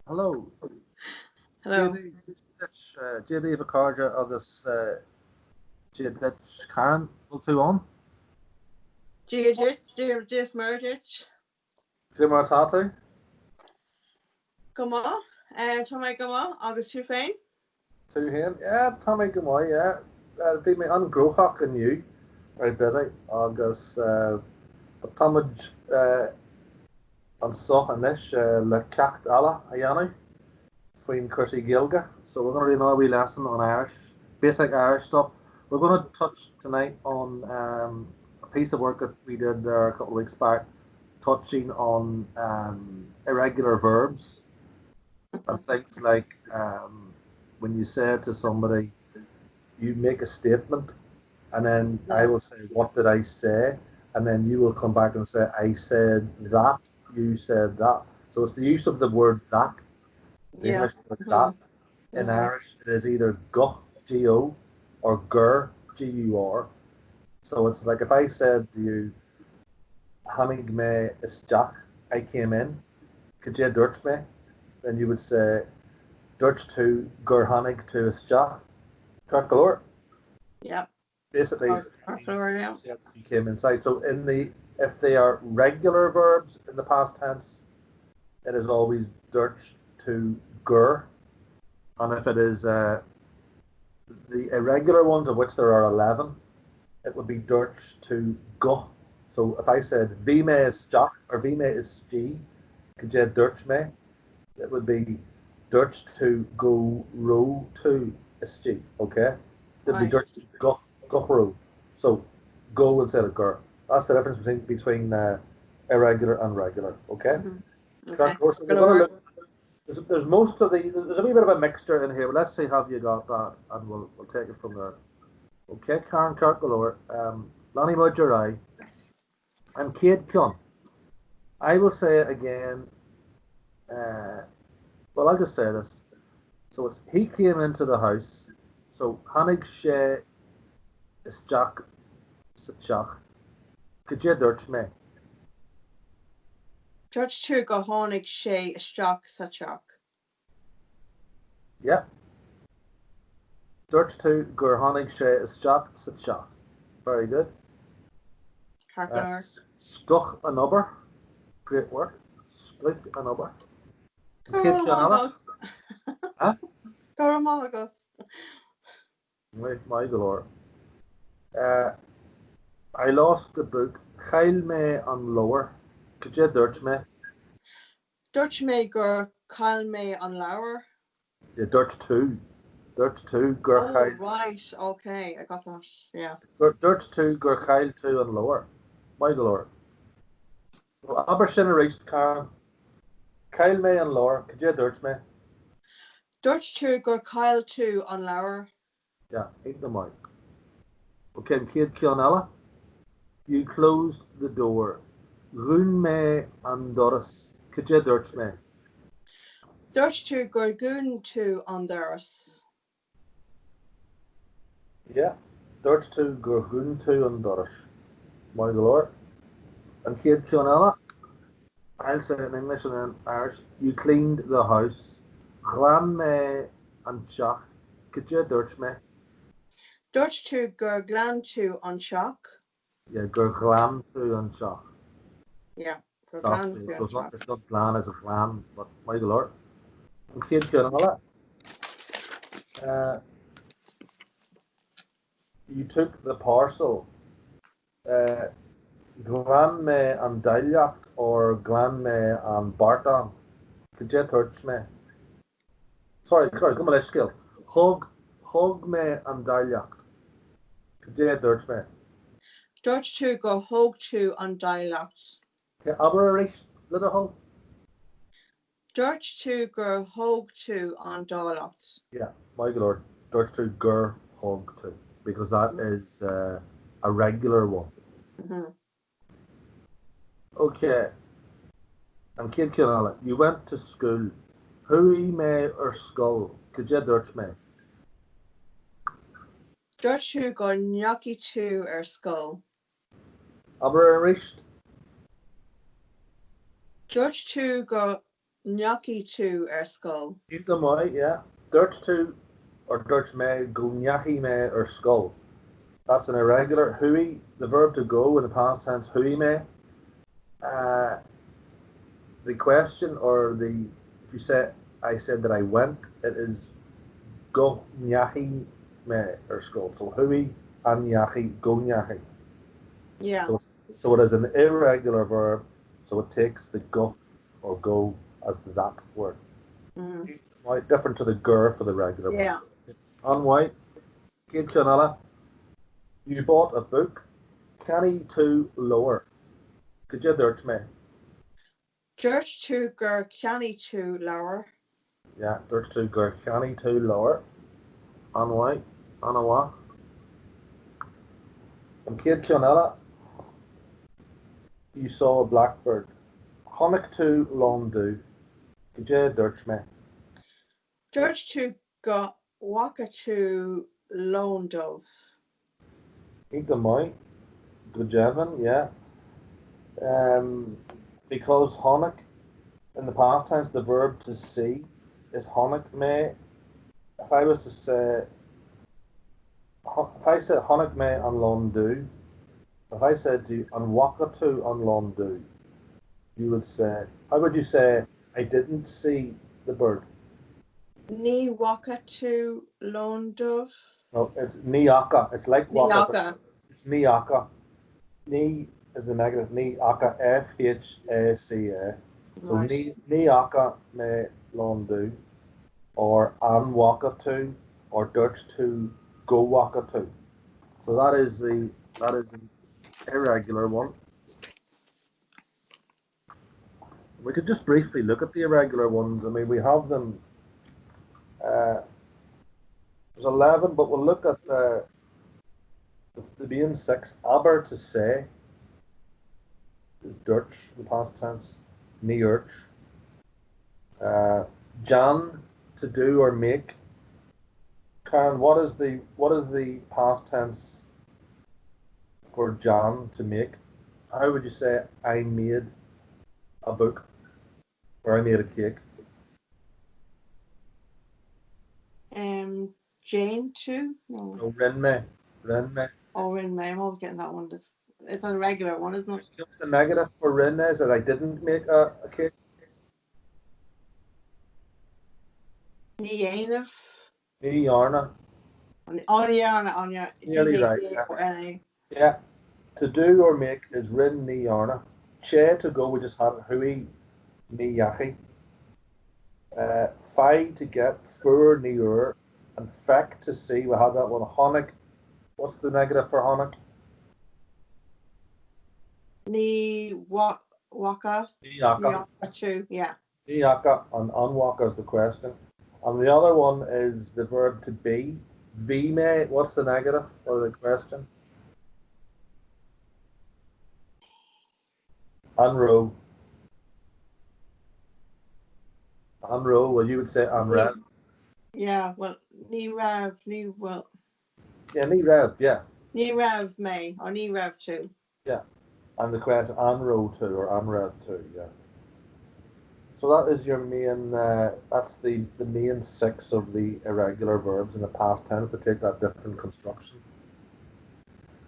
Hello. Hello. JD Vicarja agus JD Karen will two on. Gaeilge, Murdich. Jim Tatu. Come on. Tommy, come on. August too fain. Two him. Yeah, Tommy Gamoy, yeah. Be me ungrochach and you. Very busy. Agus but Tomage an soch and this le cacht alla ayanu. Between Kirsty Gaeilge. So we're gonna do another wee lesson on Irish. Basic Irish stuff. We're gonna touch tonight on a piece of work that we did there a couple of weeks back, touching on irregular verbs and things like when you say to somebody, you make a statement, and then I will say, "What did I say?" And then you will come back and say, "I said that." You said that. So it's the use of the word "that." The English word "that." In Irish, it is either "go" G-O or "gur" G-U-R. So it's like if I said to you, "Hannig me is Jack," I came in. Could you Dutch me? Then you would say, "Dutch to gur hannig to is Jack." Calor. Yep. Basically, yeah. You came inside. So if they are regular verbs in the past tense, it is always Dutch to gur, and if it is the irregular ones, of which there are 11, it would be Dutch to go. So if I said "Vi me is Jack" or "Vi me is G," could you Dutch me? It would be Dutch to go row to is G. Okay, it'd be Dutch to go row. So go instead of gur. That's the difference between irregular and regular. Okay. Okay. Of course, we're going to look. There's most of there's a wee bit of a mixture in here, but let's see how you got that, and we'll take it from there. Okay, Karen Kirkgalore, Lonnie Mudgerai, and Kate Kun. I will say it again. Well, I'll just say this. So it's he came into the house. So Hannig she is Jack Sachach. Could you Dutch me? George to go honig she stock sachok. Yeah. Dutch to gur Hannig she is Jack Sachach. Very good. Skuch an ober. Great work. Skuch an ober. Kid Janela. Huh? Goramagos. Wait, my galore. I lost the book. Gaeilge me on lower. Could you Dutch me? Dutch me gur Kyle me on lower. Yeah, Dutch 2. Dutch 2 gur Gaeilge. Right, okay, I got that. Yeah. Dutch 2 gur Gaeilge 2 on lower. My galore. Well, Abershin reached Karen. Gaeilge me on lower. Could you Dutch me? Dutch 2 gur Kyle 2 on lower. Yeah, eat the mic. Okay, Kid Kionella. You closed the door. Rún me an doras. Could you Dutch me? Dutch 2 gur goon 2 on doras. Yeah, Dutch 2 gur goon 2 on doras. My lord. And Kid Kionella. I'll say it in English and in Irish. You cleaned the house. Glan me an chach. Could you Dutch me? Dutch 2 gur glan 2 on shock. Yeah, gur glan 2 on chach. Yeah. So it's not glan, it's a glan, but my lord. And Kid Kionella. You took the parcel. Glan me an Gaeilge or glan me an Bartan. Could you Dutch me? Sorry, come on, let's skill. Hug me an Gaeilge. Could you Dutch me? Dutch 2 go hog 2 on dialect. Okay, aber little hug. Dutch 2 go hog 2 on dialect. Yeah, my lord. Dutch 2 gur hug 2 because that is a regular one. Okay. And Kid Kionella, you went to school. Hui me or skull? Could you Dutch me? Dutch 2 go gnocchi 2 skull. Aber richt. Dutch 2 go Gnocchi to skull. Eat them out, yeah. Dirt to or dirt me, go nyaki me or skull. That's an irregular. Hui, the verb to go in the past tense, hui me. Uh, the question or the, if you say, I said that I went, it is go nyaki me or skull. So hui and nyaki, go nyaki. Yeah. So it is an irregular verb, so it takes the go or go as that word. Mm-hmm. Different to the gur for the regular Yeah. ones. On white, Kate Chanella, you bought a book, Kenny to lower. Could you dirt me? George to gur Kenny to lower. Yeah, dirt to gur Kenny to lower. On white, on a what? And Kate Chanella, you saw a blackbird. Honnock to Londu. Could you dirt me? George to go Waka to lone dove. Eat the moi. Good job, yeah. Because Honnock, in the past tense, the verb to see is Honnock me. If I was to say, if I said Honnock me on Londu, if I said to you, on Wakatu on Londu, you would say, how would you say, I didn't see the bird? Ni Waka to lone dove. No, it's Niaka. It's like Waka, but Niaka. it's Niaka. Ni is the negative. Niaka, Fhaca. So Right. Niaka me Londu, or an Wakatu, or Dutch to go Wakatu. So that is an irregular one. We could just briefly look at the irregular ones. I mean, we have them. There's 11, but we'll look at the main six. Aber to say is Dutch in past tense. Neurch. Jan to do or make. Karen, what is the past tense for Jan to make? How would you say I made a book or I made a cake? Jane too? No. No, Rinme. Oh, Rin May. I'm always getting that one. It's a regular one, isn't it? You know, the negative for Rinme is that I didn't make a cake. Ni Ainif. Ni Yarna. On your Nearly right. Yeah. DHA. Yeah. To do or make is Rin Ni Yarna. Che to go, we just had Hui Ni Yachi. Fi to get, Fur Ni Ur, and Feck to see, we had that one. Honic. What's the negative for Honic? Ni Waka. Ni Yaka. Ni Waka too, yeah. Ni Yaka and Unwaka is the question. And the other one is the verb to be. Vime, what's the negative or the question? Unrow. Unrow, well, you would say unrev. Yeah, well, Ni Rav, Ni well. Yeah, Ni Rev, yeah. Ni Rav May, or Ni Rav too. Yeah. And the question, unrow too, or unrev too, yeah. So that is your main, that's the main six of the irregular verbs in the past tense to take that different construction.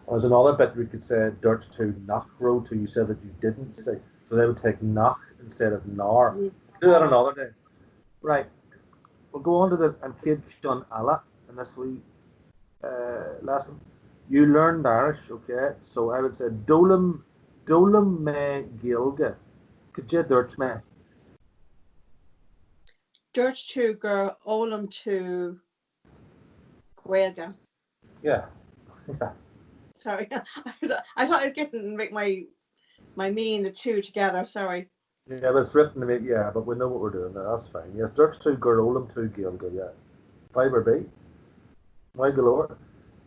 There's another bit we could say dirt to nach row to, you said that you didn't say. So they would take nach instead of nar. Do that another day. Right. We'll go on to the and Kid Sean Alla in this wee lesson. You learned Irish, okay? So I would say Dolam me Gaeilge. Could you dirt me? Dirt to girl, Olam to Gaeilge. Yeah. Sorry, I thought I was getting my me and the two together. Sorry. Yeah, but it's written to me. Yeah, but we know what we're doing. That's fine. Yes, Dirt's to Olam to Gaeilge. Yeah, Fiber B. My galore.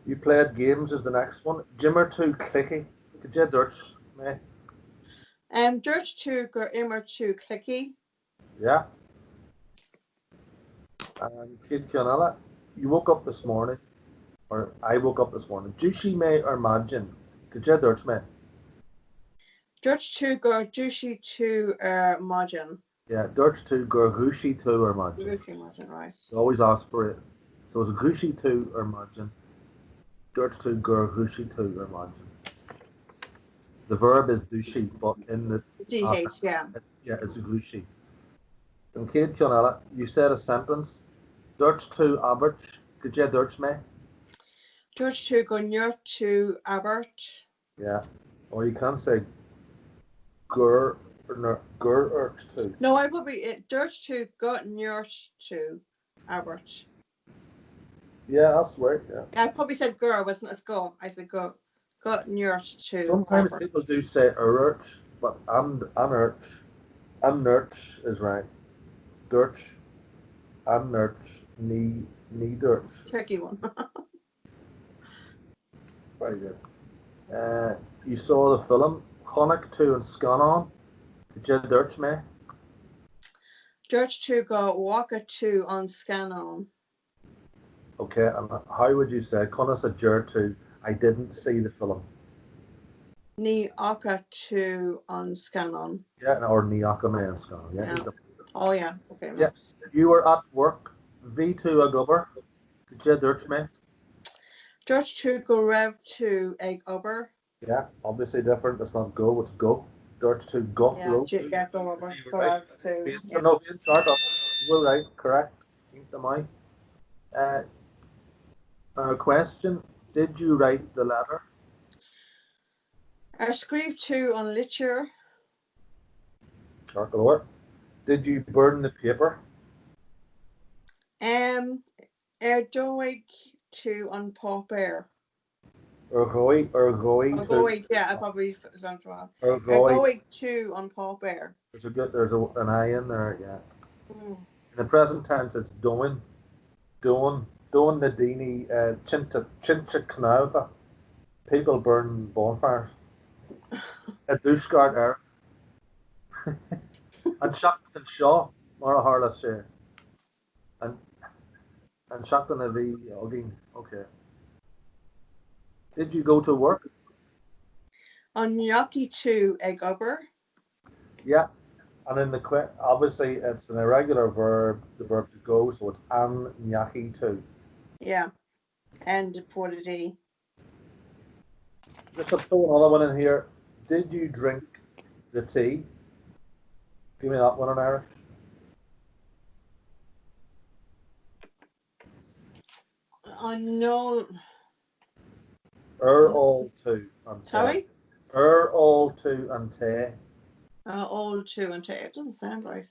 You played games is the next one. Jimmer to Clicky. Could you Dirt's me? Dirt to go immer to Clicky. Yeah. And Kid Janella, you woke up this morning, or I woke up this morning. Juicy me or Majin? Could you Dirt's me? Dirt to go Dushi to Majin. Yeah, Dutch to Gurgushi to or margin. Roofing wasn't right. Always aspirate. So it's Gushi to or margin. Dutch to Gurgushi to or margin. The verb is dushi, but in the past DH, yeah. it's a Gushi. And Kate Jonella, you said a sentence. Dutch to Albert. Could you Dutch me? Dutch to Gunyer to Albert. Yeah. Or you can say Gur to. No, I probably Dutch to Gunyer to Albert. Yeah, that's right. Yeah. I probably said Gur, wasn't it? Go. I said go. Gunyer to Sometimes Albert. people do say urch, but unurch. Unurch is right. Dirch. Unurch. Knee dirch. Tricky one. Very good. You saw the film Chronic 2 and Scanon. Did you dirch me? Dutch to go Walker to on Scanon. Okay, and how would you say Conas a jur to I didn't see the film? Ni Aka to on Scanon. Yeah, or Niaka me and Scanon. Yeah. Oh yeah. Okay. Yeah. You were at work. V2 a gubber. Did you dirch me? Dutch to go Rev to egg over. Yeah, obviously different. It's not go, it's go. Dirch to go. Yeah, Row. yeah, go over. You Go were right. out to. Yeah. No, start up. You were right, correct. Am I? Question. Did you write the letter? I scrive to on litter. Or did you burn the paper? Erdoig to on pop air. Or going to. Yeah, I probably done it wrong. Or Erdoig to on pop air. There's an I in there, yeah. In the present tense, it's doing the dini chinta knava. People burn bonfires. A douchegard air. And Shakton Shaw, Mara Harlas share. And Shakton Avi Ogin. Okay. Did you go to work? On Yaki to egg over. Yeah. And in the obviously it's an irregular verb, the verb to go, so it's an nyaki to. Yeah. And for the D. Just to throw another one in here. Did you drink the tea? Give me that one in Irish. No. All two and Sorry? all two and te. All two and te. It doesn't sound right.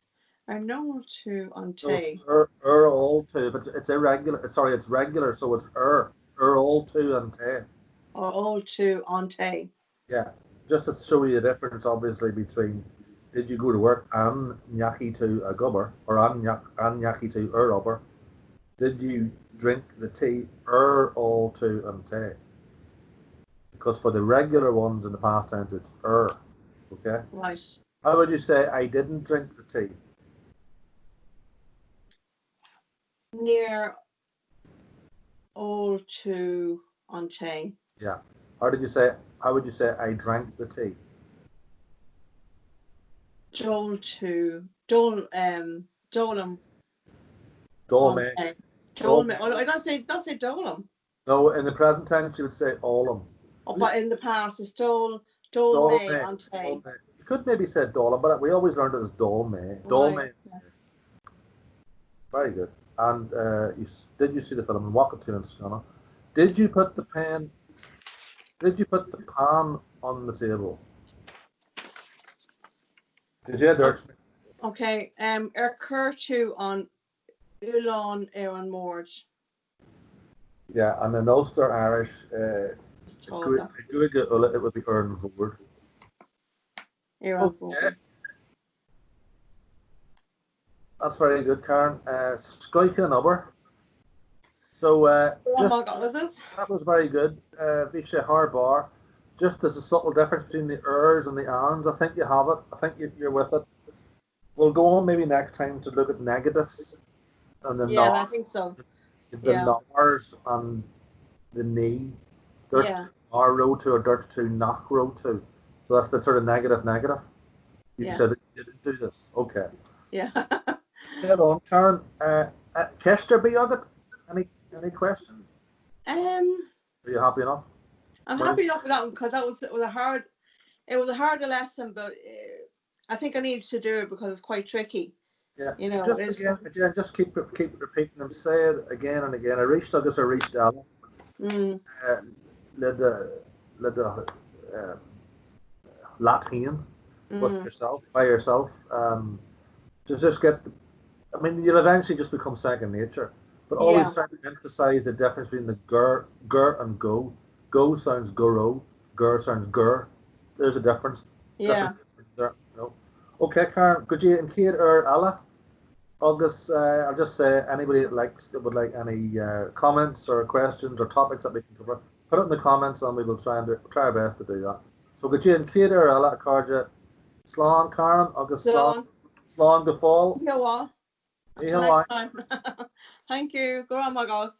I know two on te. All two, but it's irregular. Sorry, it's regular, so it's all two and te. Or all two on te. Yeah, just to show you the difference, obviously, between did you go to work and nyaki to a gubber or and nyaki to rubber? Did you drink the tea all two and te? Because for the regular ones in the past tense, it's okay? Right. How would you say I didn't drink the tea? Near all two on te. Yeah. How would you say I drank the tea? Dole to Dole Dolem. Dolme. Dolme. Oh, I don't say Dolem. No, in the present tense you would say Olem. Oh, but in the past it's Dolme on te. You could maybe say Dolem, but we always learned it as Dolme. Dolme. Right. Yeah. Very good. And did you see the film Wakatu and Scana? Did you put the pan on the table? Did you Dirch? Okay. Curtu on Ulan Aaron Morge. Yeah, and in Ulster Irish, it would be Aaron Vord. Okay. That's very good, Karen. Skoike and Ubber. So that was very good. Visha Harbar. Just there's a subtle difference between the ers and the ans. I think you have it. I think you're with it. We'll go on maybe next time to look at negatives and the I think so. The nars and the knee. Dirt to R row to or dirt to knock row to. So that's the sort of negative. You said that you didn't do this. Okay. Yeah. Get on, Karen. Kester be agad? Any questions? Um, Are you happy enough? I'm Well, happy enough with that one because it was a harder lesson, but I think I needed to do it because it's quite tricky. yeah. You So know, just again, just keep repeating them. Say it again and again. I reached agus I reached Ella. Mm, Le the Latin with mm, yourself by yourself. Just get. I mean, you'll eventually just become second nature. But yeah, always trying to emphasize the difference between the gur and go. Go sounds guro. Gur sounds gur. There's a difference. yeah. Difference there. No. Okay, Karen. Could you and Kate or Ella? August, I'll just say anybody that would like any comments or questions or topics that we can cover, put it in the comments and we will try our best to do that. So could you and Kate or Ella Carja, Slán Karen, August So, Slán the fall. you know what? Until next time. Thank you. Go on, my guys.